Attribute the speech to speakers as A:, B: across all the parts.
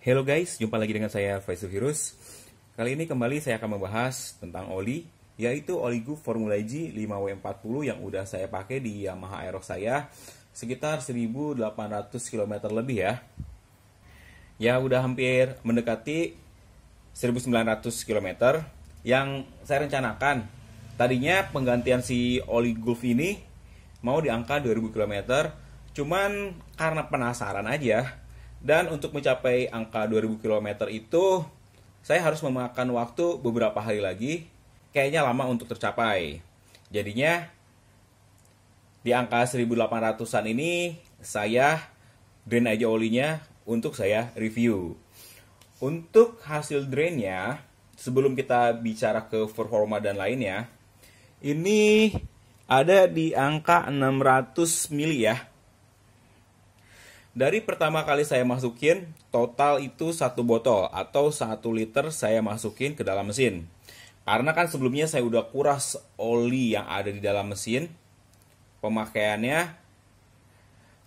A: Hello guys, jumpa lagi dengan saya Faisal Virus. Kali ini kembali saya akan membahas tentang oli, yaitu oli Gulf Formula G 5W40 yang udah saya pakai di Yamaha Aerox saya sekitar 1800 km lebih ya. Ya udah hampir mendekati 1900 km yang saya rencanakan. Tadinya penggantian si oli Gulf ini mau di angka 2000 km, cuman karena penasaran aja. Dan untuk mencapai angka 2000 km itu, saya harus memakan waktu beberapa hari lagi. Kayaknya lama untuk tercapai. Jadinya, di angka 1800-an ini, saya drain aja olinya untuk saya review. Untuk hasil drainnya, sebelum kita bicara ke performa dan lainnya, ini ada di angka 600 mili ya. Dari pertama kali saya masukin, total itu 1 botol atau 1 liter saya masukin ke dalam mesin. Karena kan sebelumnya saya udah kuras oli yang ada di dalam mesin. Pemakaiannya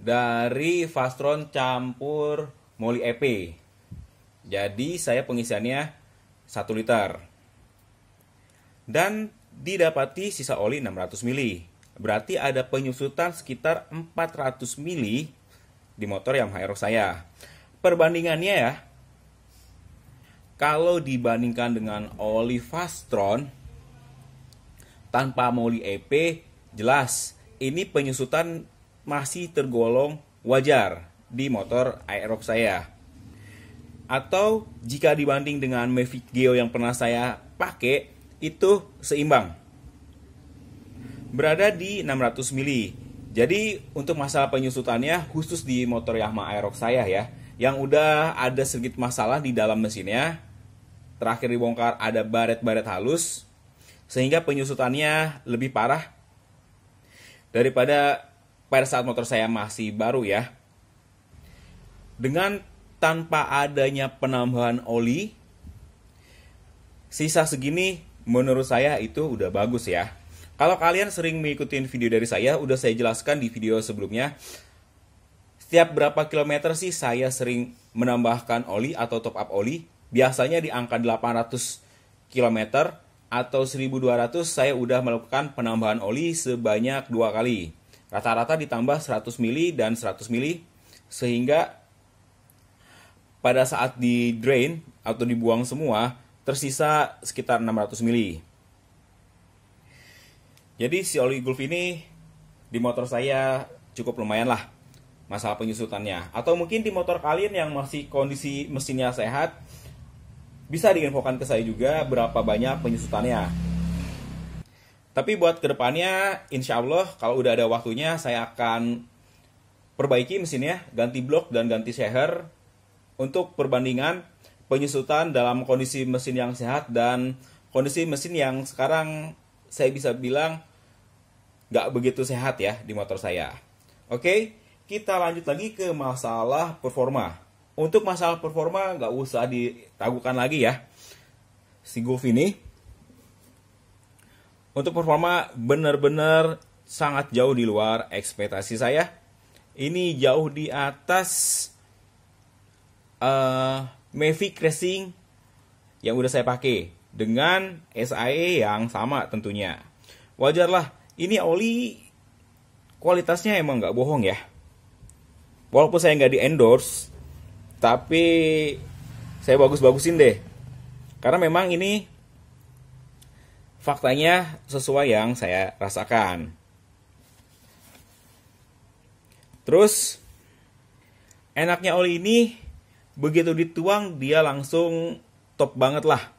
A: dari Fastron campur Moly EP. Jadi saya pengisiannya 1 liter. Dan didapati sisa oli 600 mili. Berarti ada penyusutan sekitar 400 mili di motor Yamaha Aerox saya. Perbandingannya ya, kalau dibandingkan dengan oli Fastron tanpa Moly EP, jelas ini penyusutan masih tergolong wajar di motor Aerox saya. Atau jika dibanding dengan Mavic Geo yang pernah saya pakai, itu seimbang, berada di 600 mili. Jadi untuk masalah penyusutannya khusus di motor Yamaha Aerox saya ya, yang udah ada sedikit masalah di dalam mesinnya. Terakhir dibongkar ada baret-baret halus, sehingga penyusutannya lebih parah daripada pada saat motor saya masih baru ya. Dengan tanpa adanya penambahan oli, sisa segini menurut saya itu udah bagus ya. Kalau kalian sering mengikuti video dari saya, udah saya jelaskan di video sebelumnya. Setiap berapa kilometer sih saya sering menambahkan oli atau top up oli? Biasanya di angka 800 km atau 1200 saya udah melakukan penambahan oli sebanyak 2 kali. Rata-rata ditambah 100 mili dan 100 mili. Sehingga pada saat di drain atau dibuang semua, tersisa sekitar 600 mili. Jadi si oli Gulf ini di motor saya cukup lumayan lah masalah penyusutannya. Atau mungkin di motor kalian yang masih kondisi mesinnya sehat, bisa diinfokan ke saya juga berapa banyak penyusutannya. Tapi buat kedepannya, insya Allah kalau udah ada waktunya saya akan perbaiki mesinnya, ganti blok dan ganti shear untuk perbandingan penyusutan dalam kondisi mesin yang sehat dan kondisi mesin yang sekarang saya bisa bilang nggak begitu sehat ya di motor saya. Oke, kita lanjut lagi ke masalah performa. Untuk masalah performa nggak usah diragukan lagi ya. Si Gulf ini untuk performa benar-benar sangat jauh di luar ekspektasi saya. Ini jauh di atas Mavic Racing yang udah saya pakai dengan SAE yang sama tentunya. Wajarlah, ini oli kualitasnya emang nggak bohong ya. Walaupun saya nggak di endorse, tapi saya bagus-bagusin deh. Karena memang ini faktanya sesuai yang saya rasakan. Terus, enaknya oli ini begitu dituang dia langsung top banget lah.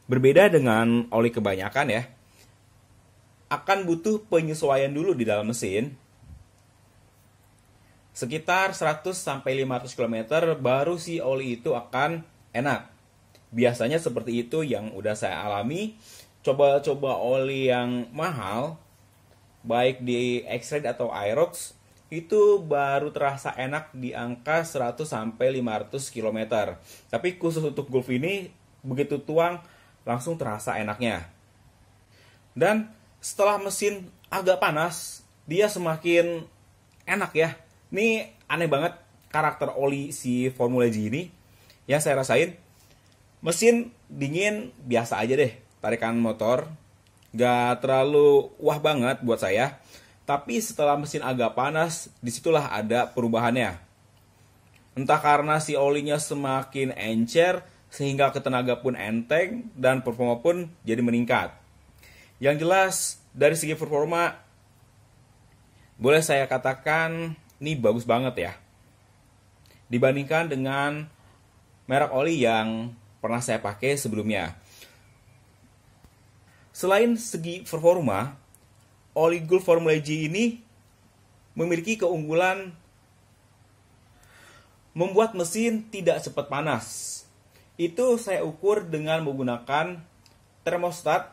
A: Berbeda dengan oli kebanyakan ya, akan butuh penyesuaian dulu di dalam mesin. Sekitar 100-500 km baru si oli itu akan enak. Biasanya seperti itu yang udah saya alami. Coba-coba oli yang mahal, baik di X-Ride atau Aerox, itu baru terasa enak di angka 100-500 km. Tapi khusus untuk Gulf ini, begitu tuang, langsung terasa enaknya. Dan setelah mesin agak panas, dia semakin enak ya. Ini aneh banget karakter oli si Formula G ini. Yang saya rasain, mesin dingin biasa aja deh. Tarikan motor gak terlalu wah banget buat saya. Tapi setelah mesin agak panas, disitulah ada perubahannya. Entah karena si olinya semakin encer, sehingga ketenaga pun enteng, dan performa pun jadi meningkat. Yang jelas, dari segi performa, boleh saya katakan, ini bagus banget ya. Dibandingkan dengan merek oli yang pernah saya pakai sebelumnya. Selain segi performa, oli Gulf Formula G ini memiliki keunggulan membuat mesin tidak cepat panas. Itu saya ukur dengan menggunakan termostat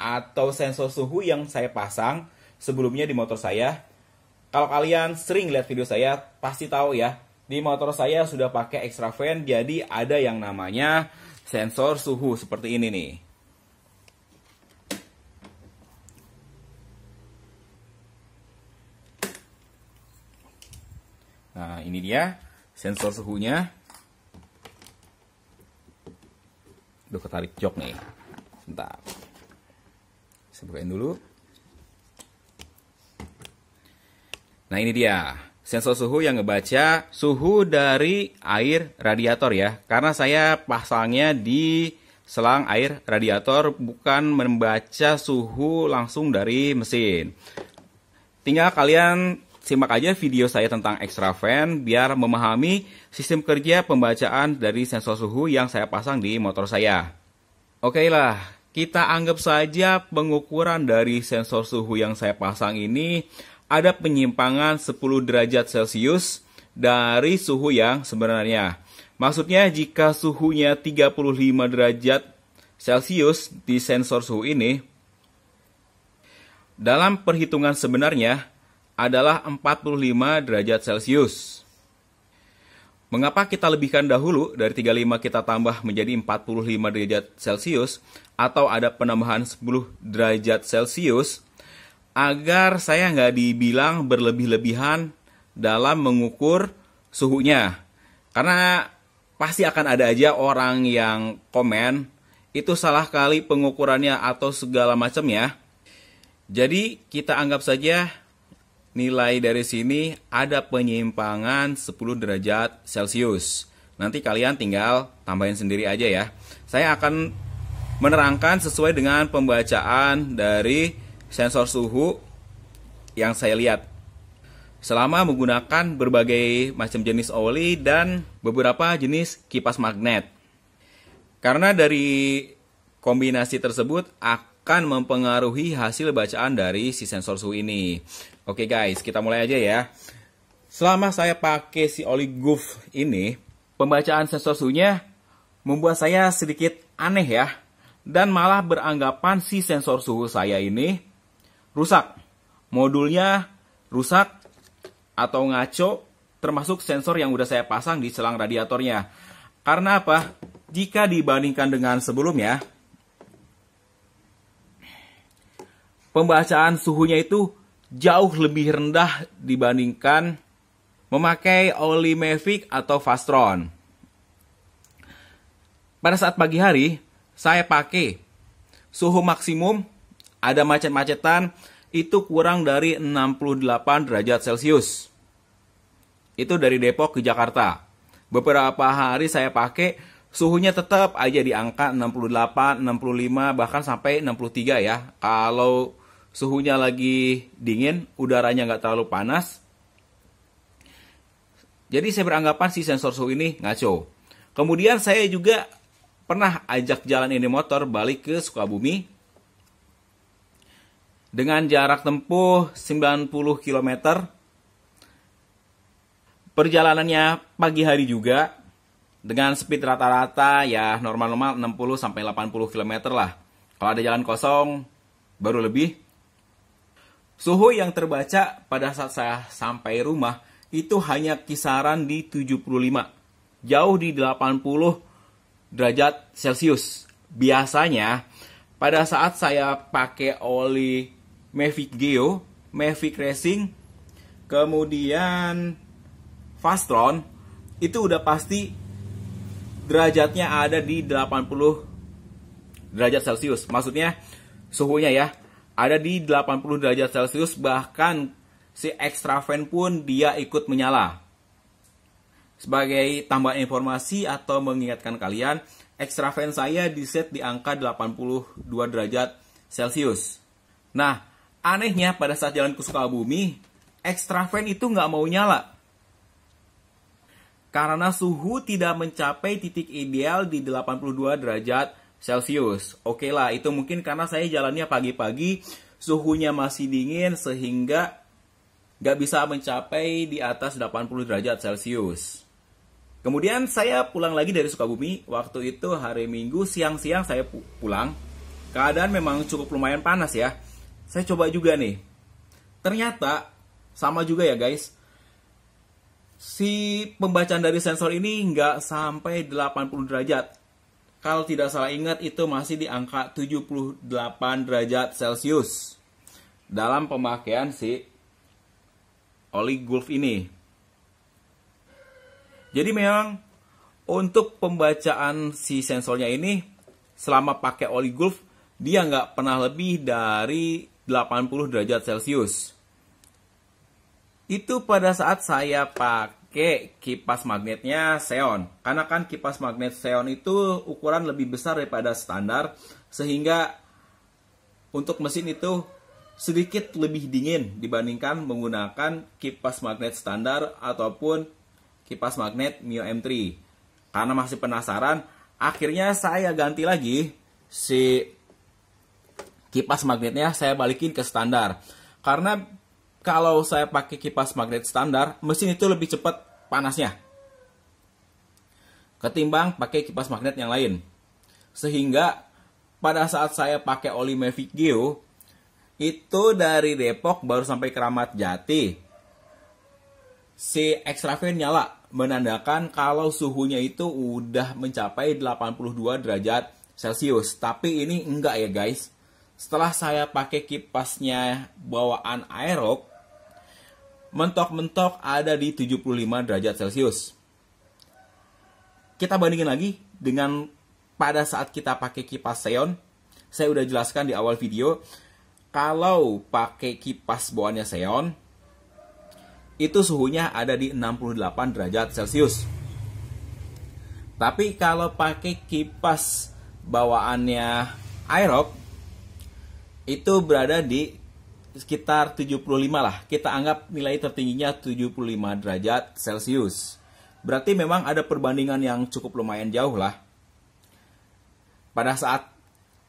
A: atau sensor suhu yang saya pasang sebelumnya di motor saya. Kalau kalian sering lihat video saya, pasti tahu ya, di motor saya sudah pakai extra fan, jadi ada yang namanya sensor suhu seperti ini nih. Nah, ini dia sensor suhunya. Udah ketarik jok nih. Sebentar. Saya bukain dulu. Nah, ini dia sensor suhu yang ngebaca suhu dari air radiator ya. Karena saya pasangnya di selang air radiator, bukan membaca suhu langsung dari mesin. Tinggal kalian simak aja video saya tentang extra fan biar memahami sistem kerja pembacaan dari sensor suhu yang saya pasang di motor saya. Oke lah, kita anggap saja pengukuran dari sensor suhu yang saya pasang ini ada penyimpangan 10 derajat Celcius dari suhu yang sebenarnya. Maksudnya jika suhunya 35 derajat Celcius di sensor suhu ini, dalam perhitungan sebenarnya adalah 45 derajat Celcius. Mengapa kita lebihkan dahulu dari 35 kita tambah menjadi 45 derajat Celcius atau ada penambahan 10 derajat Celcius? Agar saya nggak dibilang berlebih-lebihan dalam mengukur suhunya. Karena pasti akan ada aja orang yang komen, itu salah kali pengukurannya atau segala macam ya. Jadi kita anggap saja nilai dari sini ada penyimpangan 10 derajat Celcius. Nanti kalian tinggal tambahin sendiri aja ya. Saya akan menerangkan sesuai dengan pembacaan dari sensor suhu yang saya lihat selama menggunakan berbagai macam jenis oli dan beberapa jenis kipas magnet. Karena dari kombinasi tersebut akan mempengaruhi hasil bacaan dari si sensor suhu ini. Oke guys, kita mulai aja ya. Selama saya pakai si oli Gulf ini, pembacaan sensor suhunya membuat saya sedikit aneh ya. Dan malah beranggapan si sensor suhu saya ini rusak. Modulnya rusak atau ngaco, termasuk sensor yang udah saya pasang di selang radiatornya. Karena apa? Jika dibandingkan dengan sebelumnya, pembacaan suhunya itu jauh lebih rendah dibandingkan memakai oli Mavic atau Fastron. Pada saat pagi hari, saya pakai suhu maksimum, ada macet-macetan, itu kurang dari 68 derajat Celcius. Itu dari Depok ke Jakarta. Beberapa hari saya pakai, suhunya tetap aja di angka 68, 65, bahkan sampai 63 ya. Kalau suhunya lagi dingin, udaranya nggak terlalu panas. Jadi saya beranggapan si sensor suhu ini ngaco. Kemudian saya juga pernah ajak jalan ini motor balik ke Sukabumi dengan jarak tempuh 90 km. Perjalanannya pagi hari juga dengan speed rata-rata ya normal-normal 60 sampai 80 km lah. Kalau ada jalan kosong baru lebih. Suhu yang terbaca pada saat saya sampai rumah itu hanya kisaran di 75. Jauh di 80 derajat Celcius. Biasanya pada saat saya pakai oli Mavic Geo, Mavic Racing, kemudian Fastron, itu udah pasti derajatnya ada di 80 derajat Celcius. Maksudnya suhunya ya, ada di 80 derajat Celcius, bahkan si extra fan pun dia ikut menyala. Sebagai tambahan informasi atau mengingatkan kalian, extra fan saya diset di angka 82 derajat Celcius. Nah, anehnya pada saat jalan ke Sukabumi, extra fan itu nggak mau nyala. Karena suhu tidak mencapai titik ideal di 82 derajat Celcius. Oke lah, itu mungkin karena saya jalannya pagi-pagi, suhunya masih dingin sehingga nggak bisa mencapai di atas 80 derajat Celcius. Kemudian saya pulang lagi dari Sukabumi. Waktu itu hari Minggu siang-siang saya pulang. Keadaan memang cukup lumayan panas ya. Saya coba juga nih. Ternyata sama juga ya guys. Si pembacaan dari sensor ini nggak sampai 80 derajat. Kalau tidak salah ingat itu masih di angka 78 derajat Celcius. Dalam pemakaian si oli Gulf ini. Jadi memang untuk pembacaan si sensornya ini selama pakai oli Gulf dia nggak pernah lebih dari 80 derajat Celcius. Itu pada saat saya pakai kipas magnetnya Xeon. Karena kan kipas magnet Xeon itu ukuran lebih besar daripada standar. Sehingga untuk mesin itu sedikit lebih dingin dibandingkan menggunakan kipas magnet standar ataupun kipas magnet Mio M3. Karena masih penasaran, akhirnya saya ganti lagi si kipas magnetnya, saya balikin ke standar. Karena kalau saya pakai kipas magnet standar, mesin itu lebih cepat panasnya ketimbang pakai kipas magnet yang lain. Sehingga pada saat saya pakai oli Mavic Geo, itu dari Depok baru sampai Keramat Jati, si extra fan nyala, menandakan kalau suhunya itu udah mencapai 82 derajat Celcius. Tapi ini enggak ya guys. Setelah saya pakai kipasnya bawaan Aerox, mentok-mentok ada di 75 derajat Celcius. Kita bandingin lagi dengan pada saat kita pakai kipas Xeon. Saya udah jelaskan di awal video, kalau pakai kipas bawaannya Xeon, itu suhunya ada di 68 derajat Celcius. Tapi kalau pakai kipas bawaannya Aerox, itu berada di sekitar 75 lah. Kita anggap nilai tertingginya 75 derajat Celcius. Berarti memang ada perbandingan yang cukup lumayan jauh lah. Pada saat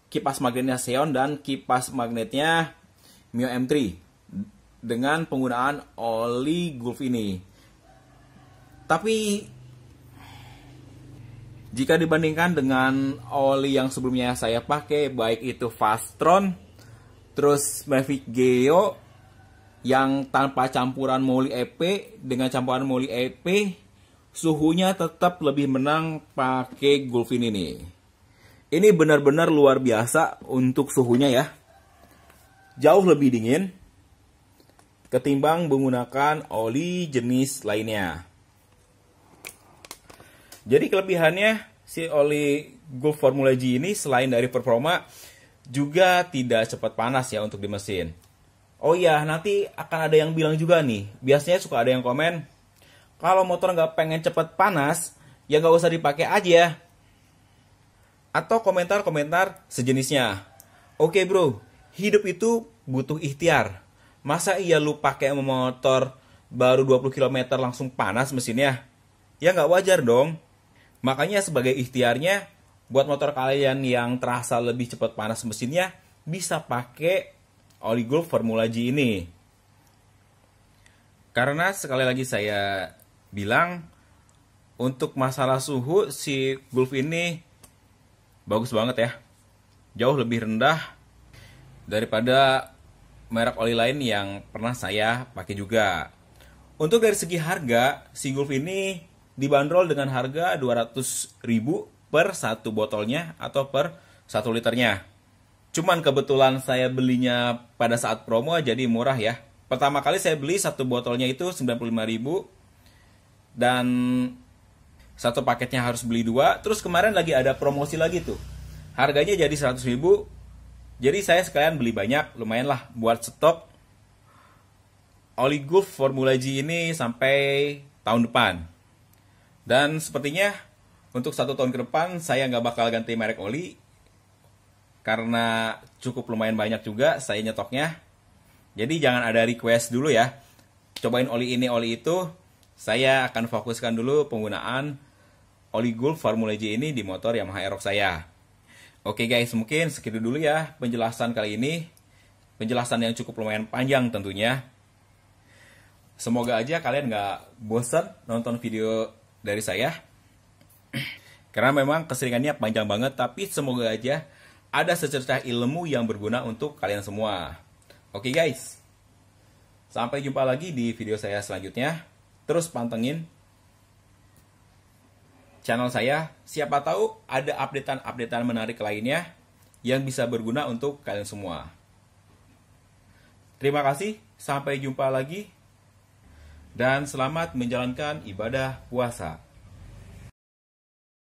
A: kipas magnetnya Xeon dan kipas magnetnya Mio M3 dengan penggunaan oli Gulf ini. Tapi jika dibandingkan dengan oli yang sebelumnya saya pakai, baik itu Fastron, terus Mavic Geo yang tanpa campuran Moly EP dengan campuran Moly EP, suhunya tetap lebih menang pakai Gulf ini nih. Ini benar-benar luar biasa untuk suhunya ya. Jauh lebih dingin ketimbang menggunakan oli jenis lainnya. Jadi kelebihannya si oli Gulf Formula G ini selain dari performa, juga tidak cepat panas ya untuk di mesin. Oh iya, nanti akan ada yang bilang juga nih, biasanya suka ada yang komen, kalau motor nggak pengen cepat panas, ya nggak usah dipakai aja. Atau komentar-komentar sejenisnya. Oke bro, hidup itu butuh ikhtiar. Masa iya lu pakai motor baru 20 km langsung panas mesinnya? Ya nggak wajar dong. Makanya sebagai ikhtiarnya, buat motor kalian yang terasa lebih cepat panas mesinnya, bisa pakai oli Gulf Formula G ini. Karena sekali lagi saya bilang, untuk masalah suhu, si Gulf ini bagus banget ya. Jauh lebih rendah daripada merek oli lain yang pernah saya pakai juga. Untuk dari segi harga, si Gulf ini dibanderol dengan harga 200.000 per satu botolnya atau per 1 liternya. Cuman kebetulan saya belinya pada saat promo jadi murah ya. Pertama kali saya beli satu botolnya itu 95.000 dan Satu paketnya harus beli 2. Terus kemarin lagi ada promosi lagi tuh. Harganya jadi 100.000. Jadi saya sekalian beli banyak, lumayan lah buat stok Oli Gulf Formula G ini sampai tahun depan. Dan sepertinya untuk 1 tahun ke depan saya nggak bakal ganti merek oli, karena cukup lumayan banyak juga saya nyetoknya. Jadi jangan ada request dulu ya. Cobain oli ini, oli itu. Saya akan fokuskan dulu penggunaan Oli Gulf Formula G ini di motor Yamaha Aerox saya. Oke guys, mungkin segitu dulu ya penjelasan kali ini. Penjelasan yang cukup lumayan panjang tentunya. Semoga aja kalian nggak bosan nonton video dari saya. Karena memang keseringannya panjang banget, tapi semoga aja ada secercah ilmu yang berguna untuk kalian semua. Oke guys, sampai jumpa lagi di video saya selanjutnya. Terus pantengin channel saya, siapa tahu ada updatean-updatean menarik lainnya yang bisa berguna untuk kalian semua. Terima kasih, sampai jumpa lagi, dan selamat menjalankan ibadah puasa.